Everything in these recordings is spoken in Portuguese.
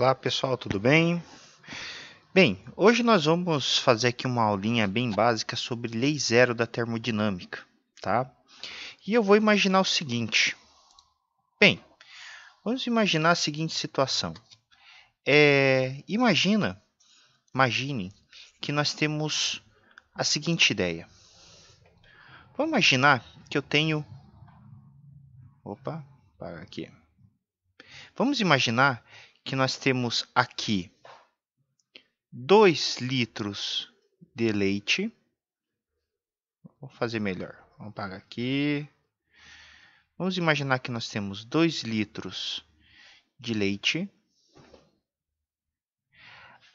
Olá pessoal, tudo bem? Bem, hoje nós vamos fazer aqui uma aulinha bem básica sobre lei zero da termodinâmica, tá? E eu vou imaginar o seguinte. Bem, vamos imaginar a seguinte situação. Imagine que nós temos a seguinte ideia. Vamos imaginar que eu tenho... Opa, para aqui. Vamos imaginar que nós temos aqui 2 litros de leite. Vou fazer melhor. Vamos pagar aqui. Vamos imaginar que nós temos 2 litros de leite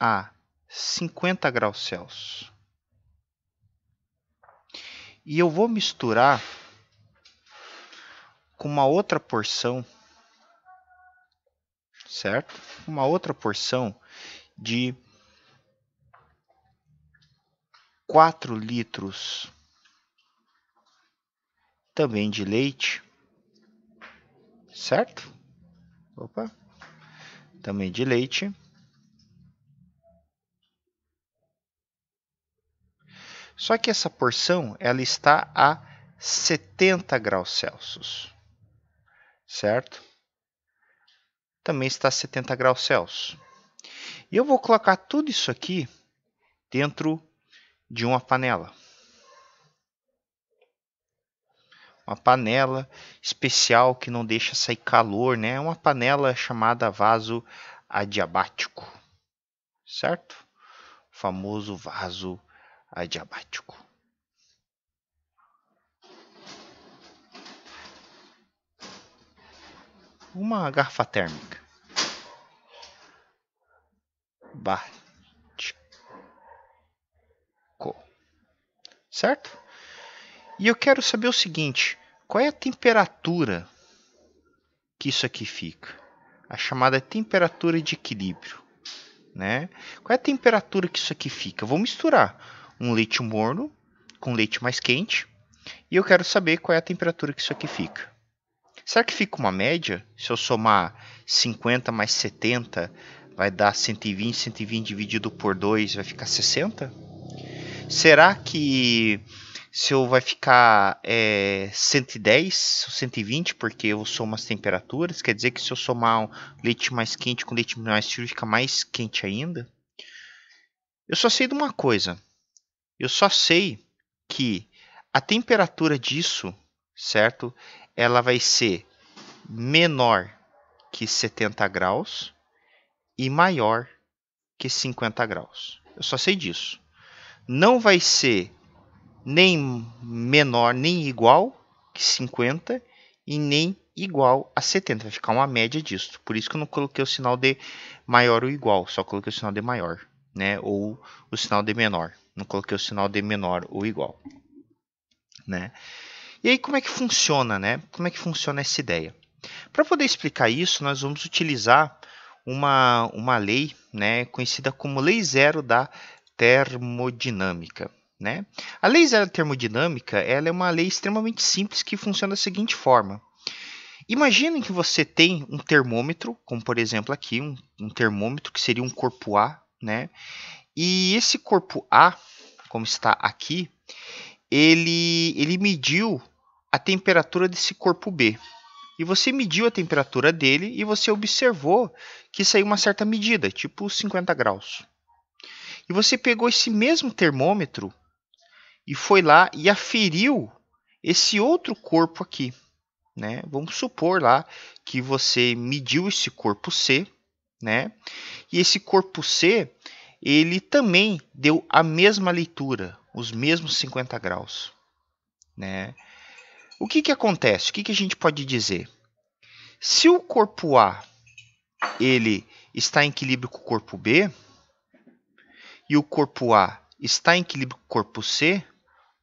a 50 graus Celsius. E eu vou misturar com uma outra porção, certo? Uma outra porção de 4 litros também de leite, certo? Opa, também de leite. Só que essa porção ela está a 70 graus Celsius, certo? Também está a 70 graus Celsius. E eu vou colocar tudo isso aqui dentro de uma panela. Uma panela especial que não deixa sair calor, né? É uma panela chamada vaso adiabático, certo? O famoso vaso adiabático. Uma garrafa térmica. Bático. Certo? E eu quero saber o seguinte, qual é a temperatura que isso aqui fica? A chamada temperatura de equilíbrio, né? Qual é a temperatura que isso aqui fica? Eu vou misturar um leite morno com leite mais quente e eu quero saber qual é a temperatura que isso aqui fica. Será que fica uma média? Se eu somar 50 mais 70, vai dar 120, 120 dividido por 2 vai ficar 60? Será que se eu vai ficar 110 ou 120, porque eu somo as temperaturas, quer dizer que se eu somar um leite mais quente com leite mais frio, fica mais quente ainda? Eu só sei de uma coisa. Eu só sei que a temperatura disso, certo? Ela vai ser menor que 70 graus e maior que 50 graus. Eu só sei disso. Não vai ser nem menor, nem igual que 50 e nem igual a 70. Vai ficar uma média disso. Por isso que eu não coloquei o sinal de maior ou igual. Só coloquei o sinal de maior, né? Ou o sinal de menor. Não coloquei o sinal de menor ou igual, né? E aí como é que funciona, né? Como é que funciona essa ideia? Para poder explicar isso, nós vamos utilizar uma lei, né, conhecida como Lei Zero da Termodinâmica. Né? A Lei Zero da Termodinâmica ela é uma lei extremamente simples que funciona da seguinte forma. Imagine que você tem um termômetro, como por exemplo aqui, um termômetro que seria um corpo A, né? E esse corpo A, como está aqui, ele mediu a temperatura desse corpo B. E você mediu a temperatura dele e você observou que saiu uma certa medida, tipo 50 graus. E você pegou esse mesmo termômetro e foi lá e aferiu esse outro corpo aqui, né? Vamos supor lá que você mediu esse corpo C, né? E esse corpo C, ele também deu a mesma leitura, os mesmos 50 graus, né? O que acontece? O que a gente pode dizer? Se o corpo A ele está em equilíbrio com o corpo B e o corpo A está em equilíbrio com o corpo C,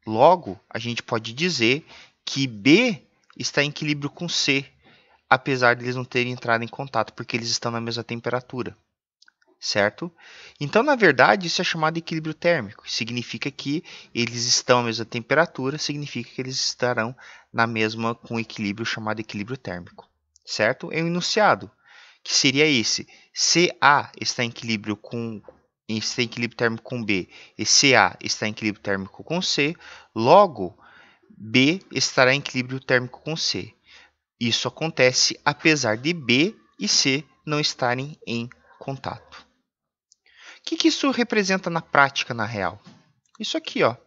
logo, a gente pode dizer que B está em equilíbrio com C, apesar de eles não terem entrado em contato, porque eles estão na mesma temperatura, certo? Então, na verdade, isso é chamado de equilíbrio térmico. Significa que eles estão à mesma temperatura, significa que eles estarão na mesma com equilíbrio chamado equilíbrio térmico, certo? É um enunciado que seria esse. CA está em equilíbrio térmico com B e CA está em equilíbrio térmico com C, logo B estará em equilíbrio térmico com C. Isso acontece apesar de B e C não estarem em contato. O que isso representa na prática, na real? Isso aqui, ó.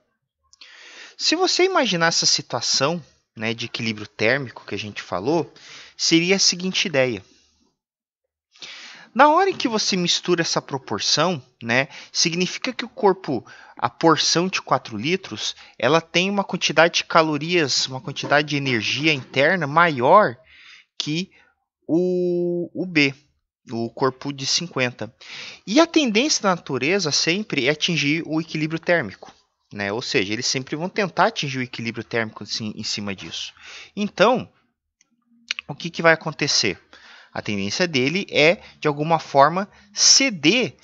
Se você imaginar essa situação, né, de equilíbrio térmico que a gente falou, seria a seguinte ideia. Na hora em que você mistura essa proporção, né, significa que o corpo, a porção de 4 litros, ela tem uma quantidade de calorias, uma quantidade de energia interna maior que o B, o corpo de 50. E a tendência da natureza sempre é atingir o equilíbrio térmico, né? Ou seja, eles sempre vão tentar atingir o equilíbrio térmico em cima disso. Então, o que vai acontecer? A tendência dele é, de alguma forma, ceder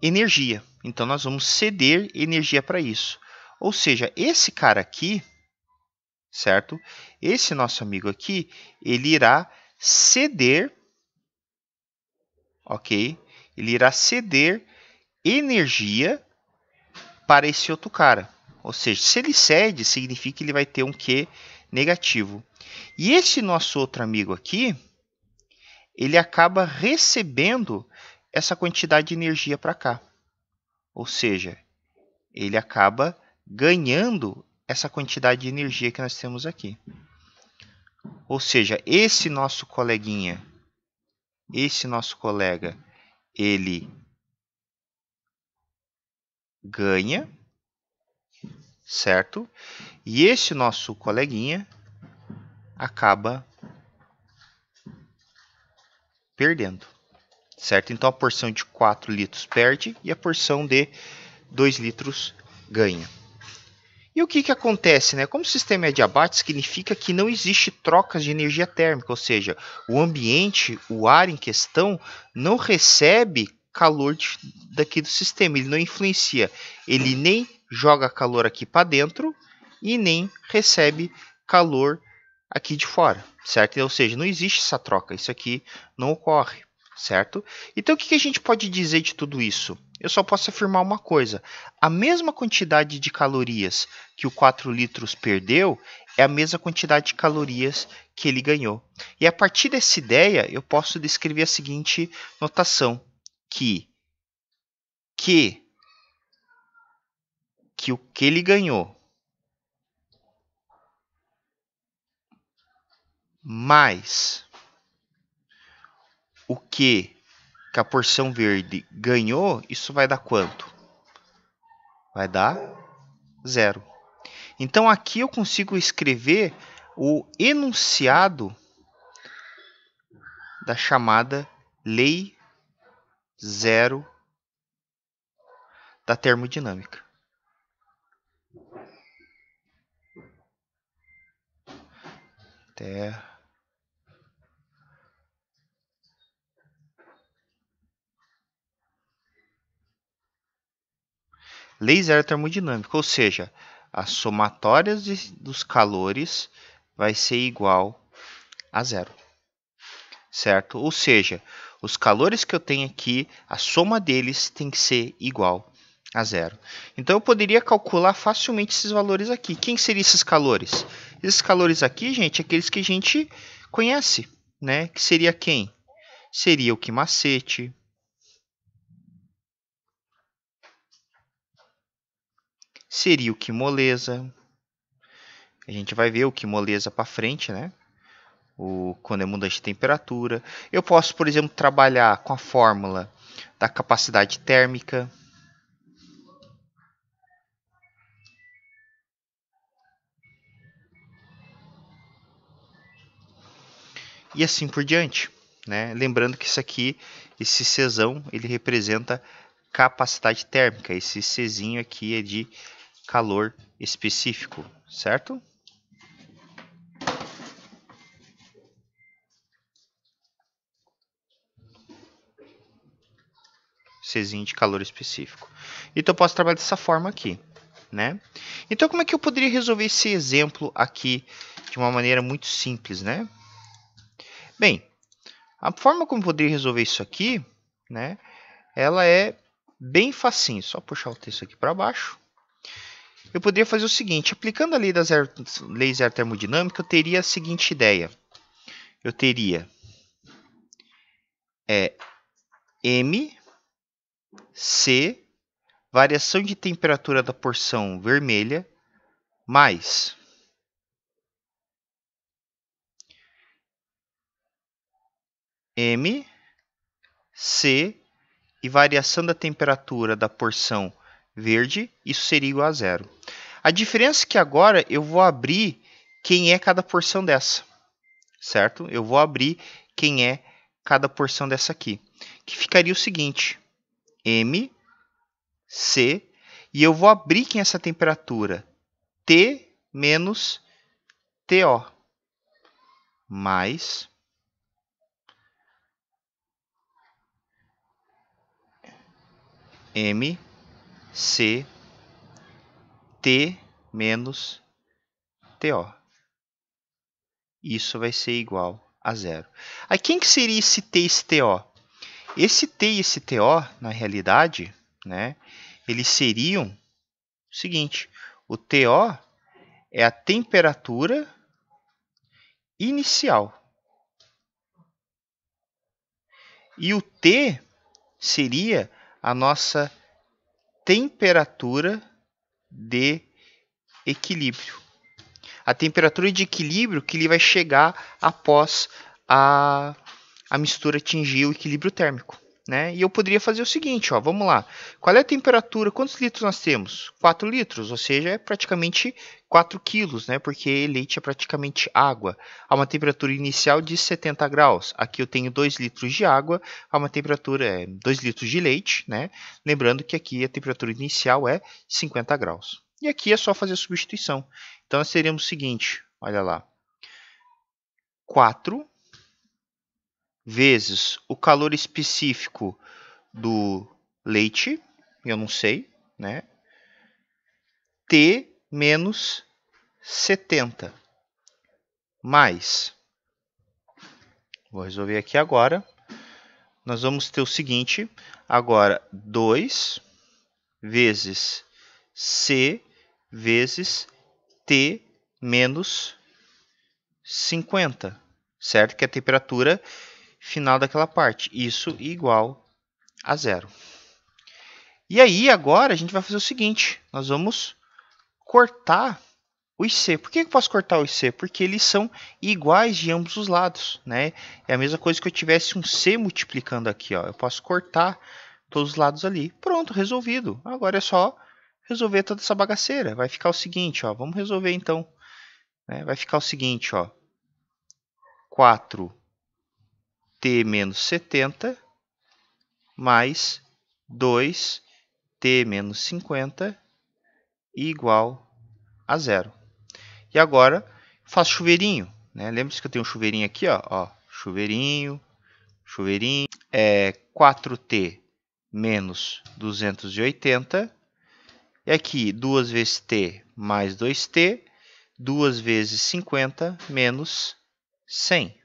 energia. Então, nós vamos ceder energia para isso. Ou seja, esse cara aqui, certo? Esse nosso amigo aqui, ele irá ceder, ok? Ele irá ceder energia para esse outro cara. Ou seja, se ele cede, significa que ele vai ter um Q negativo. E esse nosso outro amigo aqui, ele acaba recebendo essa quantidade de energia para cá. Ou seja, ele acaba ganhando essa quantidade de energia que nós temos aqui. Ou seja, esse nosso coleguinha, esse nosso colega, ele ganha, certo? E esse nosso coleguinha acaba perdendo, certo? Então a porção de 4 litros perde e a porção de 2 litros ganha. E o que acontece, né? Como o sistema é adiabático, significa que não existe trocas de energia térmica, ou seja, o ambiente, o ar em questão, não recebe calor daqui do sistema, ele não influencia, ele nem joga calor aqui para dentro e nem recebe calor aqui de fora, certo? Ou seja, não existe essa troca, isso aqui não ocorre, certo? Então, o que a gente pode dizer de tudo isso? Eu só posso afirmar uma coisa, a mesma quantidade de calorias que o 4 litros perdeu é a mesma quantidade de calorias que ele ganhou. E a partir dessa ideia, eu posso descrever a seguinte notação, que o que ele ganhou mais o que a porção verde ganhou, isso vai dar quanto? Vai dar 0. Então, aqui eu consigo escrever o enunciado da chamada Lei Zero da termodinâmica. Lei zero termodinâmica, ou seja, a somatória dos calores vai ser igual a 0, certo? Ou seja, os calores que eu tenho aqui, a soma deles tem que ser igual a 0. Então, eu poderia calcular facilmente esses valores aqui. Quem seriam esses calores? Esses calores aqui, gente, aqueles que a gente conhece, né? Que seria quem? Seria o quimacete, seria o quimolesa. A gente vai ver o quimolesa para frente, né? Quando é mudante de temperatura. Eu posso, por exemplo, trabalhar com a fórmula da capacidade térmica. E assim por diante, né? Lembrando que isso aqui, esse Czão, ele representa capacidade térmica. Esse Czinho aqui é de calor específico, certo? Czinho de calor específico. Então, eu posso trabalhar dessa forma aqui, né? Então, como é que eu poderia resolver esse exemplo aqui de uma maneira muito simples, né? Bem, A forma como eu poderia resolver isso aqui, né, ela é bem facinho. Só puxar o texto aqui para baixo. Eu poderia fazer o seguinte, aplicando a lei da lei zero termodinâmica, eu teria a seguinte ideia. Eu teria M, C, variação de temperatura da porção vermelha, mais M, C e variação da temperatura da porção verde, isso seria igual a zero. A diferença é que agora eu vou abrir quem é cada porção dessa, certo? Eu vou abrir quem é cada porção dessa aqui, que ficaria o seguinte, M, C, e eu vou abrir quem é essa temperatura, T menos TO, mais M, C, T menos TO. Isso vai ser igual a zero. Aí quem que seria esse T e esse TO? Esse T e esse TO, na realidade, né, eles seriam o seguinte, o TO é a temperatura inicial. E o T seria a nossa temperatura de equilíbrio. A temperatura de equilíbrio que ele vai chegar após a mistura atingir o equilíbrio térmico, né? E eu poderia fazer o seguinte, ó, vamos lá. Qual é a temperatura? Quantos litros nós temos? 4 litros, ou seja, é praticamente 4 quilos, né? Porque leite é praticamente água. A uma temperatura inicial de 70 graus. Aqui eu tenho 2 litros de água, a uma temperatura 2 litros de leite, né? Lembrando que aqui a temperatura inicial é 50 graus. E aqui é só fazer a substituição. Então, nós teríamos o seguinte, olha lá. 4 vezes o calor específico do leite, eu não sei, né? T menos 70. Mais, vou resolver aqui agora. Nós vamos ter o seguinte, agora 2 vezes C vezes T menos 50, certo? Que é a temperatura final daquela parte. Isso igual a zero. E aí, agora, a gente vai fazer o seguinte. Nós vamos cortar os C. Por que eu posso cortar os C? Porque eles são iguais de ambos os lados, né? É a mesma coisa que eu tivesse um C multiplicando aqui, ó. Eu posso cortar todos os lados ali. Pronto, resolvido. Agora é só resolver toda essa bagaceira. Vai ficar o seguinte, ó. Vamos resolver, então. Vai ficar o seguinte, ó. 4T menos 70 mais 2T menos 50 igual a zero. E agora, faço chuveirinho, né? Lembra-se que eu tenho um chuveirinho aqui, ó. Chuveirinho, chuveirinho. 4T menos 280. E aqui, 2 vezes T mais 2T. 2 vezes 50 menos 100.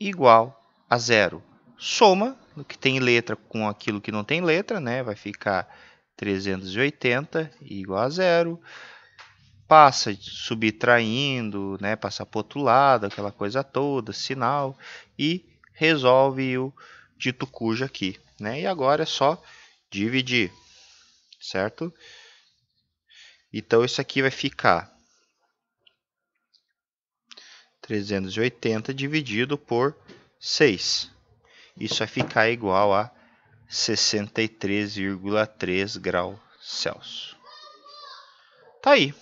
Igual a zero. Soma no que tem letra com aquilo que não tem letra, né? Vai ficar 380 igual a zero. Passa subtraindo, né? Passar para o outro lado, aquela coisa toda, sinal. E resolve o dito cujo aqui, né? E agora é só dividir, certo? Então, isso aqui vai ficar 380 dividido por 6. Isso vai ficar igual a 63,3 graus Celsius. Tá aí.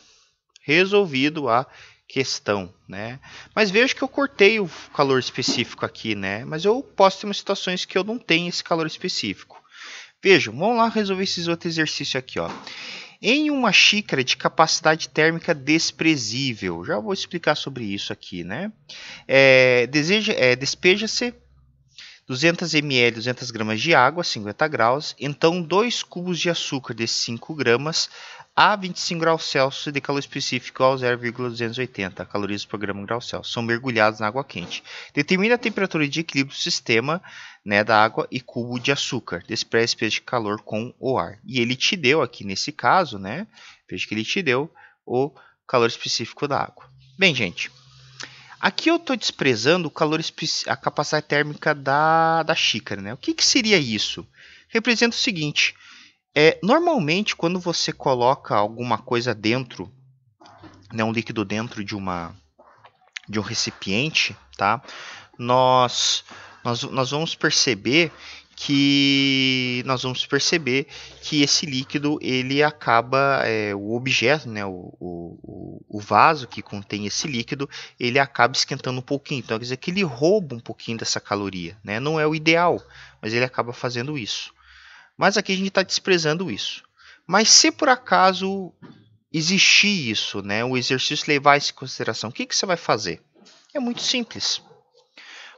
Resolvido a questão, né? Mas veja que eu cortei o calor específico aqui, né? Mas eu posso ter umas situações que eu não tenho esse calor específico. Vejam, vamos lá resolver esses outros exercícios aqui, ó. Em uma xícara de capacidade térmica desprezível, já vou explicar sobre isso aqui, né? Despeja-se 200 ml, 200 gramas de água, 50 graus. Então, 2 cubos de açúcar de 5 gramas a 25 graus Celsius de calor específico ao 0,280 calorias por grama grau Celsius. São mergulhados na água quente. Determina a temperatura de equilíbrio do sistema, né, da água e cubo de açúcar. Despreze peso de calor com o ar. E ele te deu aqui nesse caso, né? Veja que ele te deu o calor específico da água. Bem, gente, aqui eu estou desprezando o calor a capacidade térmica da xícara, né? O que seria isso? Representa o seguinte. Normalmente, quando você coloca alguma coisa dentro, né, um líquido dentro de um recipiente, tá? Nós vamos perceber que esse líquido ele acaba, o objeto, né, o vaso que contém esse líquido, ele acaba esquentando um pouquinho. Então, quer dizer que ele rouba um pouquinho dessa caloria, né? Não é o ideal, mas ele acaba fazendo isso. Mas aqui a gente está desprezando isso. Mas se por acaso existir isso, né, o exercício levar isso em consideração, o que você vai fazer? É muito simples.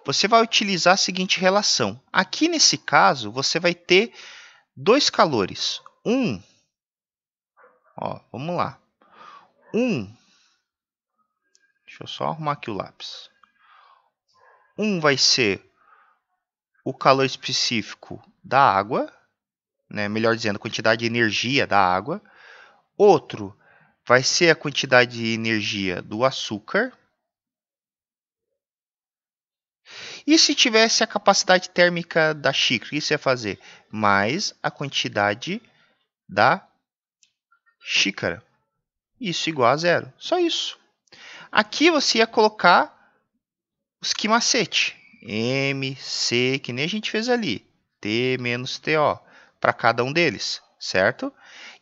Você vai utilizar a seguinte relação. Aqui nesse caso, você vai ter dois calores. Vamos lá. Deixa eu só arrumar aqui o lápis. Vai ser o calor específico da água, né? Melhor dizendo, a quantidade de energia da água. Outro vai ser a quantidade de energia do açúcar. E se tivesse a capacidade térmica da xícara, o que você ia fazer? Mais a quantidade da xícara. Isso igual a zero. Só isso. Aqui você ia colocar os que macete. M, C, que nem a gente fez ali. T menos TO. Para cada um deles, certo?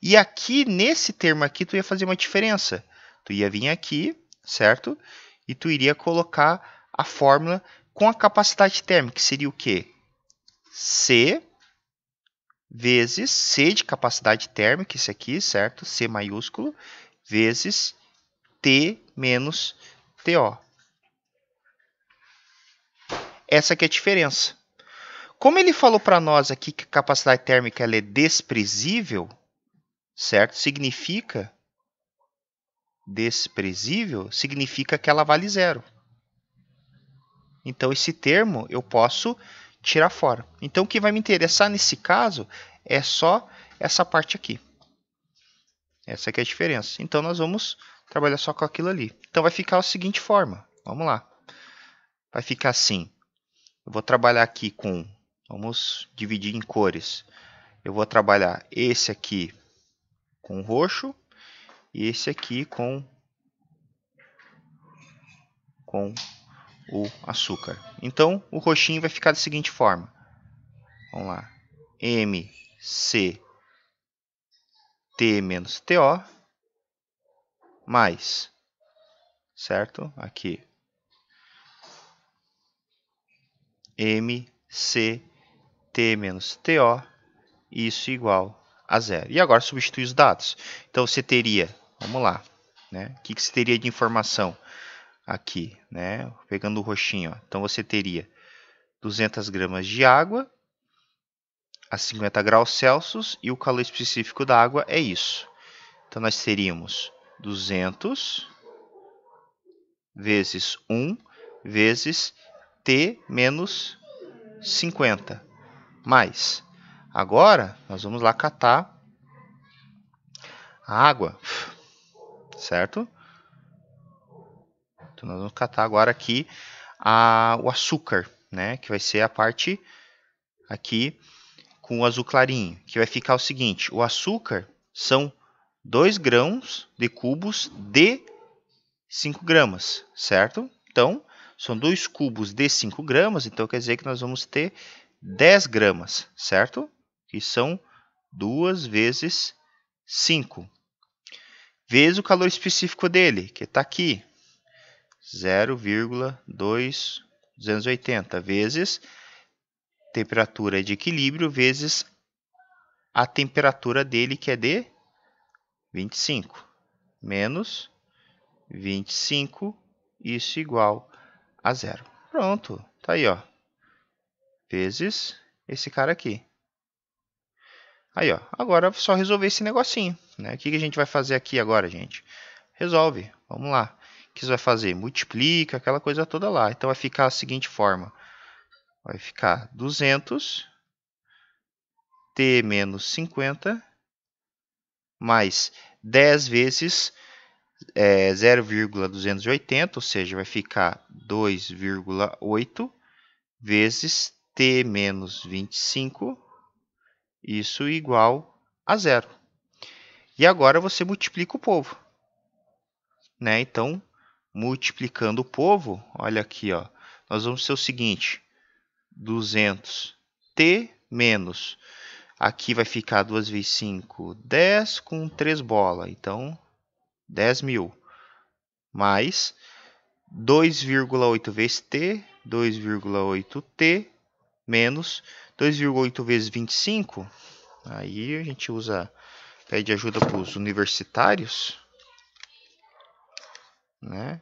E aqui, nesse termo aqui, tu ia fazer uma diferença. Tu ia vir aqui, certo? E tu iria colocar a fórmula com a capacidade térmica, que seria o quê? C vezes C de capacidade térmica, esse aqui, certo? C maiúsculo, vezes T menos TO. Essa aqui é a diferença. Como ele falou para nós aqui que a capacidade térmica ela é desprezível, certo? Desprezível significa que ela vale zero. Então, esse termo eu posso tirar fora. Então, o que vai me interessar nesse caso é só essa parte aqui. Essa aqui é a diferença. Então, nós vamos trabalhar só com aquilo ali. Então, vai ficar da seguinte forma. Vamos lá. Vai ficar assim. Eu vou trabalhar aqui com... Vamos dividir em cores. Eu vou trabalhar esse aqui com roxo e esse aqui com o açúcar. Então, o roxinho vai ficar da seguinte forma. Vamos lá. MC T menos TO mais, certo? Aqui. MC T menos TO, isso igual a zero. E agora substitui os dados. Então, você teria, vamos lá, né? O que você teria de informação aqui, né? Pegando o roxinho, ó. Então, você teria 200 gramas de água a 50 graus Celsius e o calor específico da água é isso. Então, nós teríamos 200 vezes 1 vezes T menos 50. Mais. Agora, nós vamos lá catar a água, certo? Então, nós vamos catar agora aqui o açúcar, né? Que vai ser a parte aqui com o azul clarinho. Que vai ficar o seguinte, o açúcar são 2 grãos de cubos de 5 gramas, certo? Então, são 2 cubos de 5 gramas, então quer dizer que nós vamos ter 10 gramas, certo? Que são 2 vezes 5. Vezes o calor específico dele, que está aqui, 0,280, vezes temperatura de equilíbrio, vezes a temperatura dele, que é de 25, menos 25, isso igual a zero. Pronto, tá aí, ó. Vezes esse cara aqui. Aí, ó, agora é só resolver esse negocinho, né? O que a gente vai fazer aqui agora, gente? Resolve, vamos lá. O que você vai fazer? Multiplica, aquela coisa toda lá. Então, vai ficar da seguinte forma. Vai ficar 200 t menos 50 mais 10 vezes 0,280, ou seja, vai ficar 2,8 vezes t menos 25, isso igual a zero. E agora você multiplica o povo, né? Então, multiplicando o povo, olha aqui, ó, nós vamos ter o seguinte, 200t menos, aqui vai ficar 2 vezes 5, 10 com 3 bolas, então 10.000, mais 2,8 vezes t, 2,8t, menos 2,8 vezes 25, aí a gente pede ajuda para os universitários, né?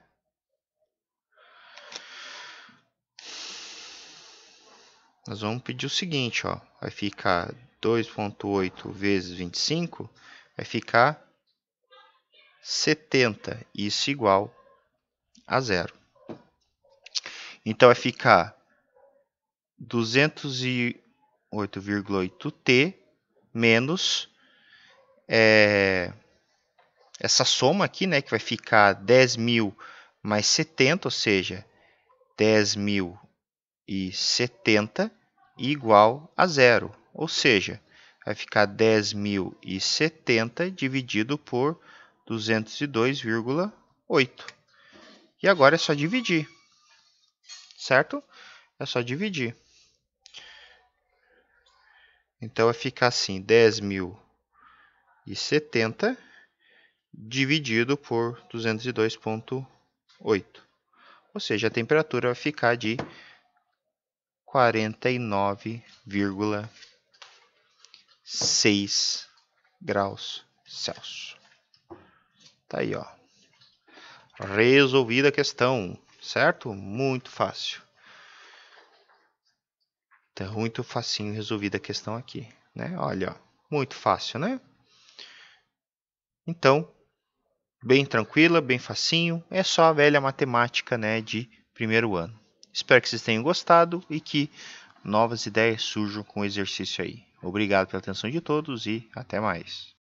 Nós vamos pedir o seguinte, ó, vai ficar 2,8 vezes 25, vai ficar 70, isso igual a zero. Então, vai ficar 208,8t menos essa soma aqui, né, que vai ficar 10.000 mais 70, ou seja, 10.070 igual a zero. Ou seja, vai ficar 10.070 dividido por 202,8. E agora é só dividir, certo? É só dividir. Então, vai ficar assim, 10.070 dividido por 202,8. Ou seja, a temperatura vai ficar de 49,6 graus Celsius. Tá aí, ó. Resolvida a questão, certo? Muito fácil. Tá muito facinho resolvida a questão aqui, né? Olha, ó, muito fácil, né? Então, bem tranquila, bem facinho. É só a velha matemática, né, de primeiro ano. Espero que vocês tenham gostado e que novas ideias surjam com o exercício aí. Obrigado pela atenção de todos e até mais.